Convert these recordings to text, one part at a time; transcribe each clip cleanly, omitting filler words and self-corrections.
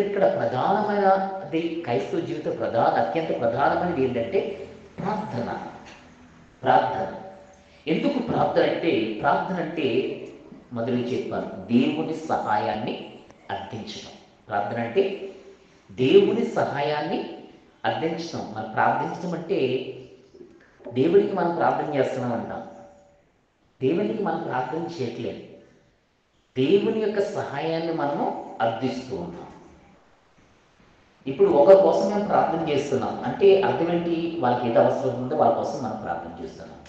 ఇక్కడ ప్రధానమైనది క్రైస్తవ జీవిత అత్యంత ప్రధానమైనది ఏంటంటే ప్రార్థన. ప్రార్థన ఎందుకు ప్రార్థన అంటే మొదలు చెప్పాను, దేవుని సహాయాన్ని అర్థించడం. ప్రార్థన అంటే దేవుని సహాయాన్ని అర్థించడం. మనం ప్రార్థించడం అంటే దేవునికి మనం ప్రార్థన చేస్తున్నాం అంటాం. దేవునికి మనం ప్రార్థన చేయట్లేదు, దేవుని యొక్క సహాయాన్ని మనము అర్థిస్తూ ఉన్నాం. ఇప్పుడు ఒకరి కోసం మేము ప్రార్థన చేస్తున్నాం అంటే అర్థం ఏంటి? వాళ్ళకి ఏదో అవసరం ఉందో వాళ్ళ కోసం మనం ప్రార్థన చేస్తున్నాం.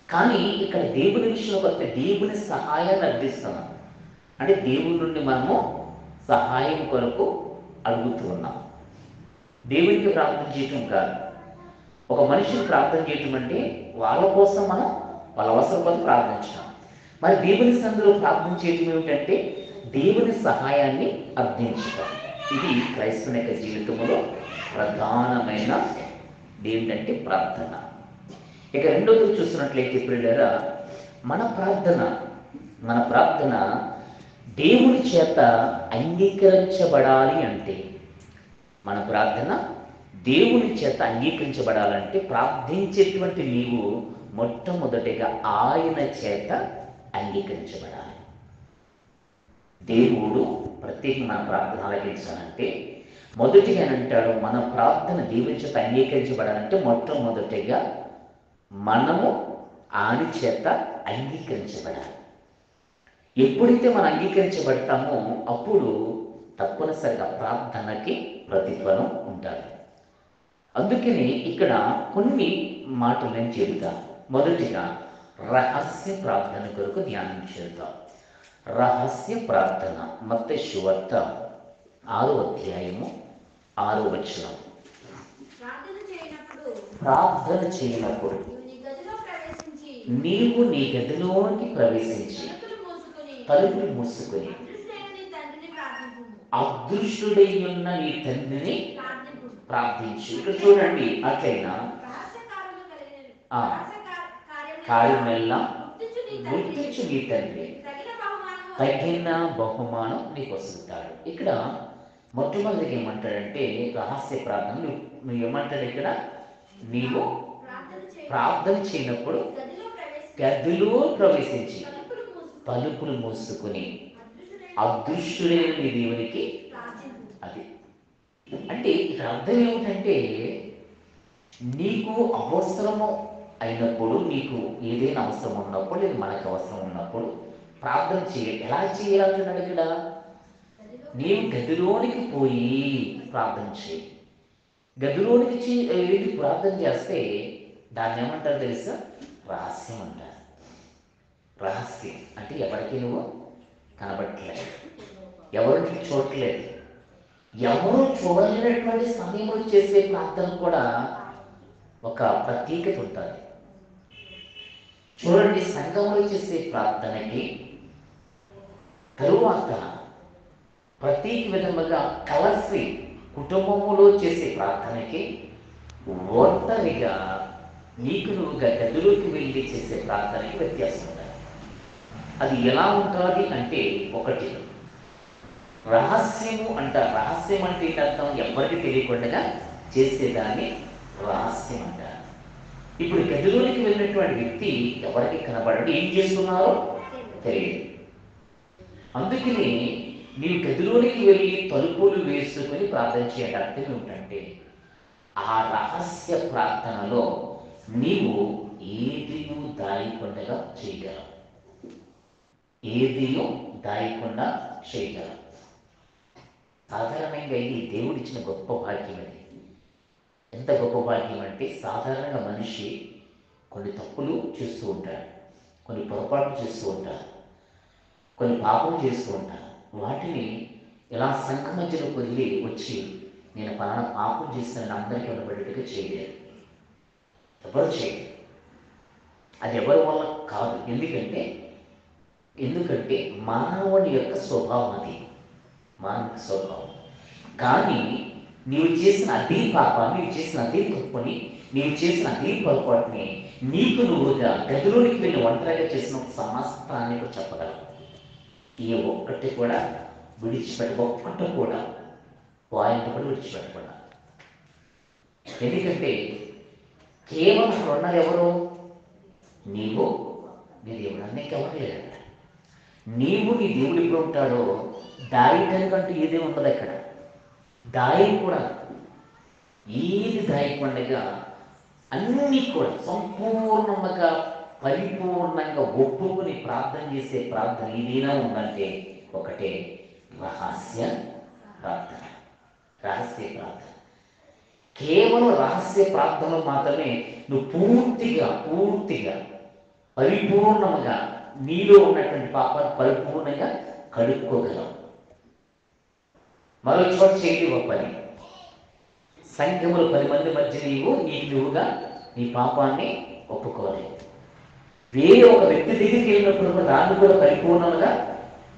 కానీ ఇక్కడ దేవుని విషయంలోకి వస్తే దేవుని సహాయాన్ని అర్థిస్తున్నాం అంటే దేవుని నుండి మనము సహాయం కొరకు అడుగుతూ ఉన్నాం. దేవునికి ప్రార్థన చేయటం కాదు. ఒక మనిషిని ప్రార్థన చేయటం అంటే వాళ్ళ కోసం మనం వాళ్ళ అవసరం కోసం ప్రార్థించడం. మరి దేవుని సన్నిధిలో ప్రార్థన చేయటం ఏమిటంటే దేవుని సహాయాన్ని అర్థించడం. ఇది క్రైస్తవుని యొక్క జీవితంలో ప్రధానమైన ఏంటంటే ప్రార్థన. ఇక రెండోది చూస్తున్నట్లయితే ప్రియులారా, మన ప్రార్థన దేవుని చేత అంగీకరించబడాలి అంటే, మన ప్రార్థన దేవుని చేత అంగీకరించబడాలంటే ప్రార్థించేటువంటి నీవు మొట్టమొదటిగా ఆయన చేత అంగీకరించబడాలి. దేవుడు ప్రత్యేకంగా మన ప్రార్థన ఆలకించాలంటే మొదటిగా అంటాడు, మన ప్రార్థన దేవుని చేత అంగీకరించబడాలంటే మొట్టమొదటిగా మనము ఆయన చేత అంగీకరించబడాలి. ఎప్పుడైతే మనం అంగీకరించబడతామో అప్పుడు తప్పనిసరిగా ప్రార్థనకి ప్రతిఫలం ఉంటుంది. అందుకని ఇక్కడ కొన్ని మాటలు నేను చెబుతాను. మొదటిగా రహస్య ప్రార్థన కొరకు ధ్యానం చేద్దాం. రహస్య ప్రార్థన మత్తయి సువార్త 6వ అధ్యాయము 6వ వచనం. ప్రార్థన చేయనప్పుడు నీవు నీ గదిలోకి ప్రవేశించి తలుపులు మూసుకొని అదృష్టుడై ఉన్న నీ తండ్రిని ప్రార్థించు. ఇక్కడ చూడండి, అట్లయినా కార్యమెల్లా గుర్తించు నీ తండ్రి తగిన బహుమానం నీకు వస్తుంటాడు. ఇక్కడ మొట్టమొదటిగా ఏమంటాడంటే రహస్య ప్రార్థన. నువ్వు ఏమంటాడు ఇక్కడ? నీవు ప్రార్థన చేయనప్పుడు గదిలో ప్రవేశించి తలుపులు మూసుకుని అదృష్టుడైన నీ దేవునికి. అది అంటే ఇక్కడ అర్థం ఏమిటంటే నీకు అవసరము అయినప్పుడు, నీకు ఏదైనా అవసరం ఉన్నప్పుడు, లేదు మనకు అవసరం ఉన్నప్పుడు ప్రార్థన చేయాలి. ఎలా చేయాలంటున్నాడు ఇక్కడ? నీవు గదిలోనికి పోయి ప్రార్థన చేయి. గదిలోనికి వెళ్ళి ప్రార్థన చేస్తే దాన్ని ఏమంటారు తెలుసా? రహస్యం అంటారు. రహస్యం అంటే ఎవరికి నువ్వు కనబట్టలేదు, ఎవరికి చూడలేదు, ఎవరు చూడలేనటువంటి సమయంలో చేసే ప్రార్థన కూడా ఒక ప్రత్యేకత ఉంటుంది. చూడండి, సంఘంలో చేసే ప్రార్థనకి తరువాత ప్రత్యేక విధముగా కలిసి కుటుంబములో చేసే ప్రార్థనకి ఒంటరిగా నీకు నువ్వుగా గదిలోకి వెళ్ళి చేసే ప్రార్థనకి వ్యత్యాసం ఉంటుంది. అది ఎలా ఉంటుంది అంటే, ఒకటి రహస్యము అంటారు. రహస్యం అంటే అర్థం ఎవరికి తెలియకుండా చేసేదాన్ని రహస్యం అంటారు. ఇప్పుడు గదిలోనికి వెళ్ళినటువంటి వ్యక్తి ఎవరికి కనబడడు, ఏం చేస్తున్నారో తెలియదు. అందుకని నీవు గదిలోనికి వెళ్ళి తలుపులు వేసుకొని ప్రార్థన చేయడం అర్థం ఏమిటంటే, ఆ రహస్య ప్రార్థనలో నీవు ఏదియూ దాయకుండా చేయగలవు, ఏదియూ దాయకుండా చేయగలవు. సాధారణంగా ఇది దేవుడిచ్చిన గొప్ప భాగ్యం. అది ఎంత గొప్ప భాగ్యం అంటే, సాధారణంగా మనిషి కొన్ని తప్పులు చేస్తూ ఉంటాడు, కొన్ని పొరపాట్లు చేస్తూ ఉంటారు, కొన్ని పాపలు చేస్తూ ఉంటారు. వాటిని ఇలా సంఘ మధ్యలోకి వదిలి వచ్చి నేను పలానా పాపం చేస్తానని అందరికీ ఉండబడేట్టుగా చేయలేదు. ఎవరు చేయలేదు. అది ఎవరి వల్ల కాదు. ఎందుకంటే మానవుని యొక్క స్వభావం అది, మానవ స్వభావం. కానీ నీవు చేసిన అదే పాపాన్ని, నీవు చేసిన అదే తప్పుని, నీవు చేసిన అదే పొరపాటుని నీకు నువ్వుగా గదిలోనికి వెళ్ళి ఒంటరిగా చేసిన సమస్తాన్ని కూడా చెప్పగలవు. ఏ ఒక్కటి కూడా విడిచిపెట్టి, ఒక్కటి కూడా వాళ్ళని కూడా విడిచిపెట్టకుండా. ఎందుకంటే కేవలం అక్కడ ఉన్నది ఎవరు? నీవు నీ దేవుడు, అన్నికెవరు లేదంట. నీవు నీ దేవుడు ఎప్పుడు ఉంటాడో దాయకంటూ ఏదే ఉండదు అక్కడ. దాయి కూడా ఏది దాయకుండగా అన్నీ కూడా సంపూర్ణంగా పరిపూర్ణంగా ఒప్పుకుని ప్రార్థన చేసే ప్రార్థన ఏదైనా ఉందంటే ఒకటే రహస్య ప్రార్థన. రహస్య ప్రార్థన, కేవలం రహస్య ప్రార్థనలు మాత్రమే నువ్వు పూర్తిగా పరిపూర్ణముగా నీలో ఉన్నటువంటి పాపాన్ని పరిపూర్ణంగా కడుక్కోగలవు. మరో చోట చేయని ఒక పని, సంఘములు 10 మంది మధ్య నీకు నువ్వుగా నీ పాపాన్ని ఒప్పుకోలేదు. వేరే ఒక వ్యక్తి దగ్గరికి వెళ్ళినప్పుడు కూడా దాన్ని కూడా పరిపూర్ణంగా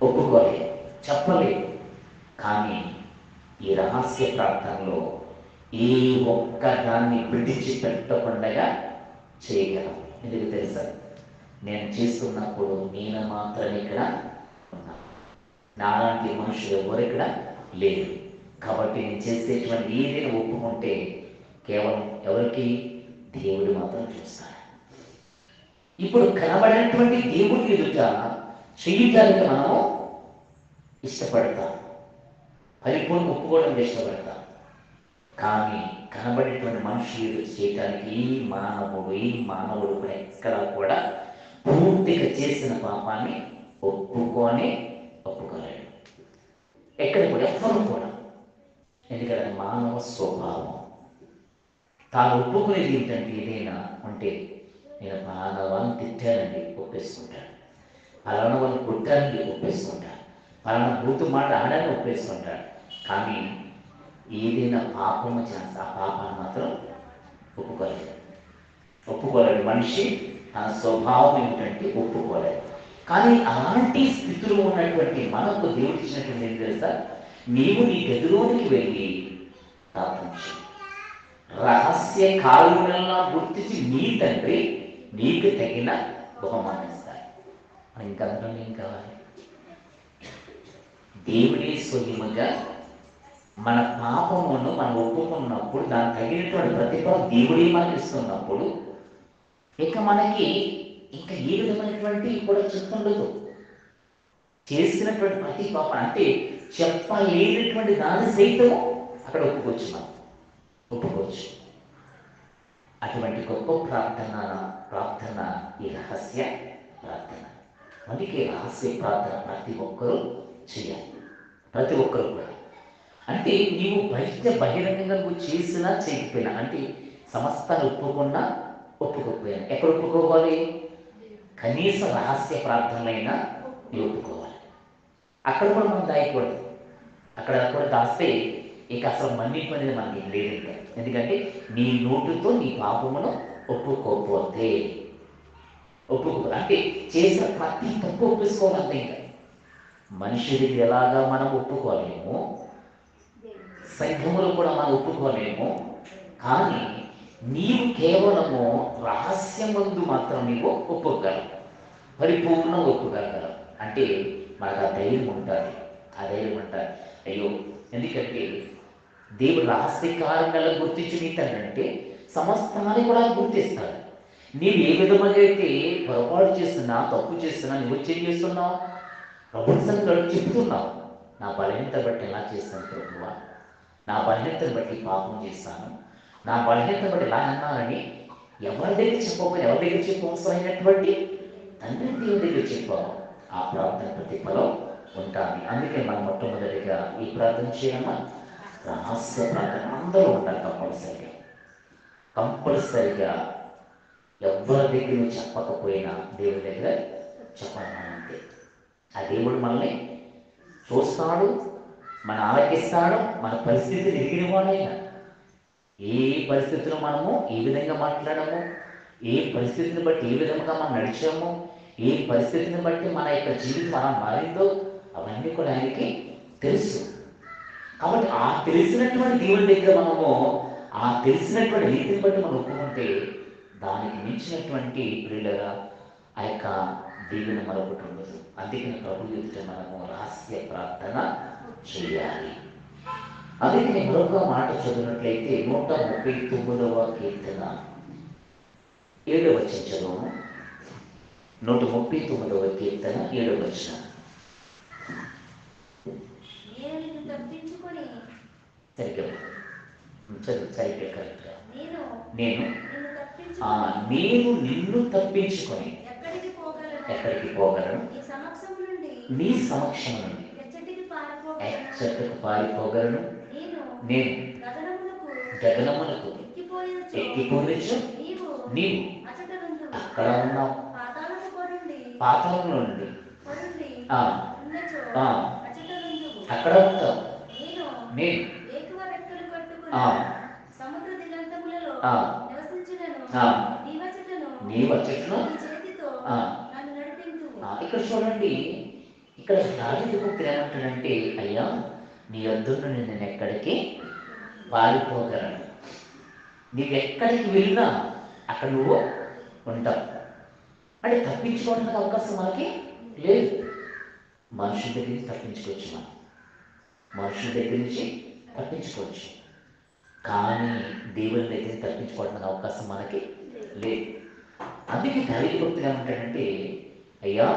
ఒప్పుకోలేదు, చెప్పలేదు. కానీ ఈ రహస్య ప్రార్థనలో ఏ ఒక్క దాన్ని విడిచిపెట్టకుండా చేయగలం. ఎందుకు తెలుసా? నేను చేస్తున్నప్పుడు నేను మాత్రం ఇక్కడ ఉన్నాను, నాలాంటి మనుషులు ఎవరు ఇక్కడ లేరు. కాబట్టి నేను చేసేటువంటి ఏదైనా ఒప్పుకుంటే కేవలం ఎవరికి? దేవుడు మాత్రం చూస్తాడు. ఇప్పుడు కనబడినటువంటి దేవుడి ఎదుట చేయటానికి మనం ఇష్టపడతాం, పరిపూర్ణ ఒప్పుకోవడం ఇష్టపడతాం. కానీ కనబడేటువంటి మనుషులు ఎదుట చేయటానికి ఈ మానవుడు కూడా ఎక్కడా కూడా పూర్తిగా చేసిన పాపాన్ని ఒప్పుకోలేడు. ఎక్కడ కూడా ఎవ్వరు కూడా. ఎందుకంటే మానవ స్వభావం తాను ఒప్పుకునేది ఏంటంటే ఏదైనా ఉంటే, నేను పలానా వాళ్ళని తిట్టానండి ఒప్పేసుకుంటాను, పలానా వాళ్ళని కొట్టానండి ఒప్పేసుకుంటాను, పలానా బూతు మాట ఆడాలని ఒప్పేసుకుంటాడు. కానీ ఏదైనా పాపము చేస్తే ఆ పాపాన్ని మాత్రం ఒప్పుకోలేడు మనిషి. తన స్వభావం ఏంటంటే ఒప్పుకోలేదు. కానీ అలాంటి స్థితిలో ఉన్నటువంటి మనకు దేవుడు ఇచ్చినటువంటి ఏం తెలుసా? నీవు నీ గదిలోనికి వెళ్ళి ప్రార్థన చేయి, రహస్య కార్యములను గుర్తించి నీ తండ్రి నీకు తగిన బహుమానం ఇస్తాడు. ఇంకంతలో ఏం కావాలి? దేవుడే స్వయముగా మన పాపమును మనం ఒప్పుకున్నప్పుడు దానికి తగినటువంటి ప్రతిఫలం దేవుడే మనకి ఇస్తున్నప్పుడు ఇక మనకి ఇంకా ఏ విధమైనటువంటి కూడా చెప్తుండదు. చేసినటువంటి ప్రతి పాపం అంటే చెప్పలేనటువంటి దాని సైతము అక్కడ ఒప్పుకోవచ్చు. అటువంటి గొప్ప ప్రార్థన ఈ రహస్య ప్రార్థన. అందుకే రహస్య ప్రార్థన ప్రతి ఒక్కరూ చేయాలి, ప్రతి ఒక్కరు కూడా. అంటే నీవు బహిరంగంగా నువ్వు చేసినా చేయకపోయినా, అంటే సమస్తాన్ని ఒప్పుకోకపోయినా ఎక్కడ ఒప్పుకోవాలి? కనీస రహస్య ప్రార్థనలైనా నీవు ఒప్పుకోవాలి. అక్కడ కూడా మనం దాయకూడదు. అక్కడ కూడా దాస్తే ఇక అసలు మన్నింపు అనేది మనకి లేదు. ఎందుకంటే నీ నోటితో నీ పాపమును ఒప్పుకోకపోతే అంటే చేసిన ప్రతి తప్పు ఒప్పేసుకోవాలంటే ఇంకా మనిషికి ఎలాగా మనం ఒప్పుకోలేము, సంఘములు కూడా మనం ఒప్పుకోలేము. కానీ నీవు కేవలము రహస్యమందు మాత్రం నీవు ఒప్పుకోగలవు, పరిపూర్ణంగా ఒప్పుకోగలవు. అంటే మనకు ఆ ధైర్యం ఉంటుంది. అయ్యో, ఎందుకంటే దేవుడు రహస్య కార్యాలను గుర్తించి నీతంటే సమస్తాన్ని కూడా గుర్తిస్తాడు. నీవు ఏ విధముగా అయితే పొరపాటు చేస్తున్నా, తప్పు చేస్తున్నా, నువ్వు ఏం చేస్తున్నావు? ప్రభుత్వ సంఘాలు చెప్తున్నావు, నా బలహీనత బట్టి ఎలా చేస్తాను ప్రభువా, నా బలహీనతను బట్టి పాపం చేస్తాను, నా బలహీనతను బట్టి ఎలా అన్నానని ఎవరి దగ్గర చెప్పవసరమైనటువంటి తండ్రి దేవుని దగ్గర చెప్పావు. ఆ ప్రార్థన ప్రతిఫలం ఉంటుంది. అందుకే మనం మొట్టమొదటిగా ఈ ప్రార్థన చేయమా, రహస్య ప్రార్థన అందరూ ఉండాలి. కంపల్సరిగా ఎవరి దగ్గర నువ్వు చెప్పకపోయినా దేవుడి దగ్గర చెప్పాలంటే ఆ దేవుడు మనల్ని చూస్తాడు, మన ఆలకిస్తాడు, మన పరిస్థితిని ఎరిగిన వాడైనా. ఏ పరిస్థితుల్లో మనము ఏ విధంగా మాట్లాడము, ఏ పరిస్థితిని బట్టి ఏ విధంగా మనం నడిచాము, ఏ పరిస్థితిని బట్టి మన యొక్క జీవితం అలా మారిందో అవన్నీ కూడా ఆయనకి తెలుసు. కాబట్టి ఆ తెలిసినటువంటి దేవుని దగ్గర మనము ఆ తెలిసినటువంటి రీతిని బట్టి మనం ఒప్పుకుంటే దానికి మించినటువంటి ప్రియులగా ఆ యొక్క దీవెన మరొకటి ఉండదు. అందుకని ప్రభు ఎదుట మనము రహస్య ప్రార్థన చేయాలి. అందుకని మరొక మాట చదివినట్లయితే 139వ కీర్తన 7వ వచనం చదువు. 139వ కీర్తన 7వ వచనం. సరిగ్గా కరెక్ట్గా. నేను నిన్ను తప్పించుకొని ఎక్కడికి పోగలను? నీ సమక్షం నుండి ఎచ్చటకు పారిపోగలను? నేను గగనములకు ఎక్కిపోవచ్చు. నీవు అక్కడ ఉన్నావు. పాతాళంలో నుండి అక్కడ ఉంటావు. నేను నీ వచ్చటను. ఇక్కడ చూడండి, ఇక్కడ దావీదు భక్తుడు ఏమంటాడంటే, అయ్యా నీ యొద్ద నుండి నేను ఎక్కడికి పారిపోగలను? నీవెక్కడికి వెళ్ళినా అక్కడ నువ్వు ఉంటావు. అంటే తప్పించుకోవడానికి అవకాశం మనకి లేదు. మనుషుల దగ్గర నుంచి తప్పించుకోవచ్చు, మనం మనుషుల దగ్గర నుంచి తప్పించుకోవచ్చు, కానీ దేవుని దగ్గర నుంచి తప్పించుకోవడానికి అవకాశం మనకి లేదు. అందుకే దావీదు భక్తుడు ఏమంటాడంటే, అయ్యా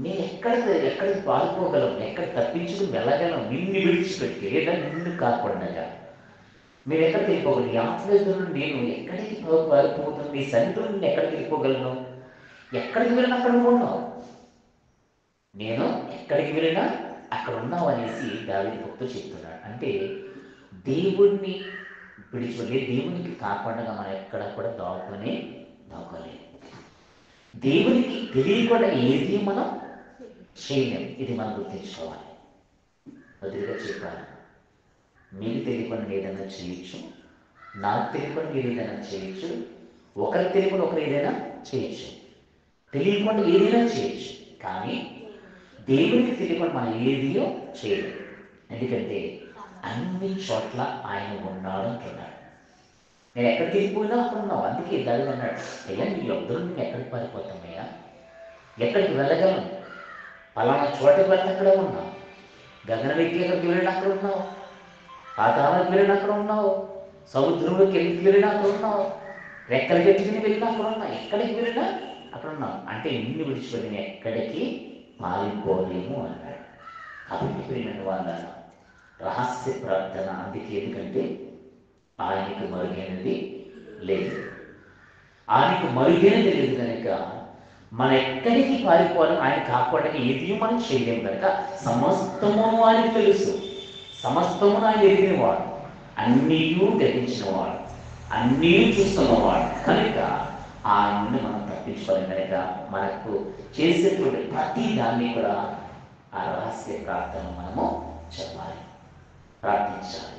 నేను ఎక్కడికి పారిపోగలను, ఎక్కడ తప్పించుకుని వెళ్ళగలను? నిన్ను విడిచిపెట్టి, లేదా నిన్ను కాకుండా మీరు ఎక్కడికి వెళ్ళిపోగలను? ఈ ఆత్మీయులను నేను ఎక్కడికి పారిపోతున్నాను? నీ సన్నిధిలో నేను ఎక్కడికి వెళ్ళిపోగలను? ఎక్కడికి వెళ్ళినా అక్కడ ఉన్నావు. నేను ఎక్కడికి వెళ్ళినా అక్కడ ఉన్నావు అనేసి దావీదు భక్తుడు చెప్తున్నాడు. అంటే దేవుణ్ణి విడిచిపెట్టి, దేవునికి కాకుండా మనం ఎక్కడ కూడా దాక్కోలేదు. దేవునికి తెలియకుండా ఏది మనం చేయలేము. ఇది మనం గుర్తించుకోవాలి. వదిలిగా చెప్పాలి, మీకు తెలియకుండా ఏదైనా చేయొచ్చు, నాకు తెలియకుండా మీరు ఏదైనా చేయొచ్చు, ఒకరికి తెలియకుండా ఒకరు ఏదైనా చేయొచ్చు, తెలియకుండా ఏదైనా చేయొచ్చు, కానీ దేవునికి తెలియకుండా మనం ఏదియో చేయలేము. ఎందుకంటే అన్ని చోట్ల ఆయన ఉన్నాడు అంటున్నాడు. నేను ఎక్కడికి వెళ్ళిపోయినా అక్కడ ఉన్నావు. అందుకే దావీదు అన్నాడు, అయ్యా నీ యొద్దరు నేను ఎక్కడికి పారిపోతామయ్యా? ఎక్కడికి వెళ్ళగలను? పలానా చోటకి వెళ్ళిన అక్కడ ఉన్నావు. గగనం ఎక్కి ఎక్కడికి వెళ్ళిన అక్కడ ఉన్నావు. పాతాళానికి వెళ్ళిన అక్కడ ఉన్నావు. సముద్రంలోకి వెళ్ళిన అక్కడ ఉన్నావు. రెక్కలు గట్టుకుని వెళ్ళినా అక్కడ ఉన్నావు. ఎక్కడికి వెళ్ళినా అక్కడ ఉన్నావు. అంటే నిన్ను విడిచిపెట్టి నేను ఎక్కడికి పారిపోలేము అన్నాడు. కాబట్టి ప్రియమైన వాళ్ళ రహస్య ప్రార్థన అందుకే, ఎందుకంటే ఆయనకు మరుగైనది లేదు. ఆయనకు మరుగైనది లేదు కనుక మనం ఎక్కడికి పారిపోవాలని ఆయన కాపాడని ఏది మనం చేయలేము కనుక సమస్తమును ఆయనకు తెలుసు. సమస్తమును ఆయన ఎరిగినవాడు, అన్నీ గ్రహించినవాడు, అన్నీ చూస్తున్నవాడు కనుక ఆయన నుండి మనం తప్పించుకోలేం. కనుక మనకు చేసేటువంటి ప్రతి దాన్ని కూడా ఆ రహస్య ప్రార్థన మనము చెప్పాలి, ప్రార్థించాలి.